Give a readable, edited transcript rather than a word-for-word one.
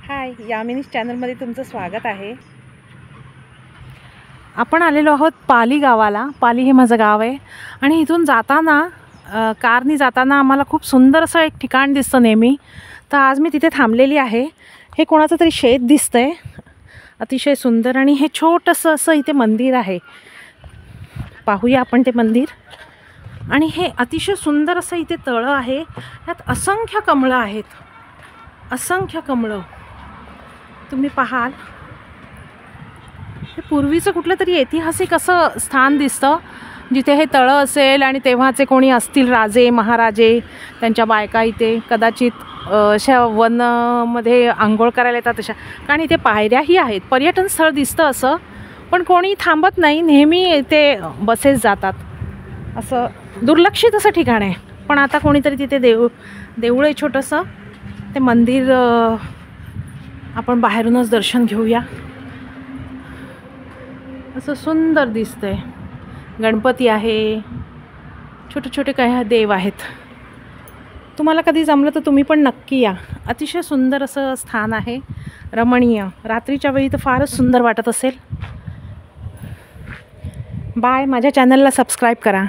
हाय, यामिनीज चॅनलमध्ये तुमचं स्वागत आहे। आपण आलेलो आहोत पाली गावाला। पाली हे माझं गाव आहे आणि इथून जाताना कारनी जाताना आम्हाला खूप सुंदर असं एक ठिकाण दिसतं नेहमी। तर आज मी तिथे थांबलेली आहे। हे कोणाचं तरी शेत दिसतंय, अतिशय सुंदर, आणि हे छोटंसं असं इथे मंदिर आहे। पाहूया आपण ते मंदिर। आणि हे अतिशय सुंदर असं इथे तळं आहे। यात असंख्य कमळं आहेत, असंख्य कमळं तुम्ही पाहाल। हे पूर्वीचं कुठलं तरी ऐतिहासिक असं स्थान दिसतं, जिथे हे तळं असेल आणि तेव्हाचे कोणी असतील राजे महाराजे, त्यांच्या बायका इथे कदाचित अशा वनमध्ये आंघोळ करायला येतात तशा। कारण इथे पायऱ्याही आहेत, पर्यटन स्थळ दिसतं असं, पण कोणी थांबत नाही, नेहमी इथे बसेस जातात। असं दुर्लक्षित असं ठिकाण आहे, पण आता कोणीतरी तिथे देऊळ आहे छोटंसं। ते मंदिर आपण बाहेरूनच दर्शन घेऊया। असं सुंदर दिसतंय, गणपती आहे, छोटे छोटे काही देव आहेत। तुम्हाला कधी जमलं तर तुम्ही पण नक्की या। अतिशय सुंदर असं स्थान आहे, रमणीय। रात्रीच्या वेळी तर फारच सुंदर वाटत असेल। बाय, माझ्या चॅनलला सबस्क्राईब करा।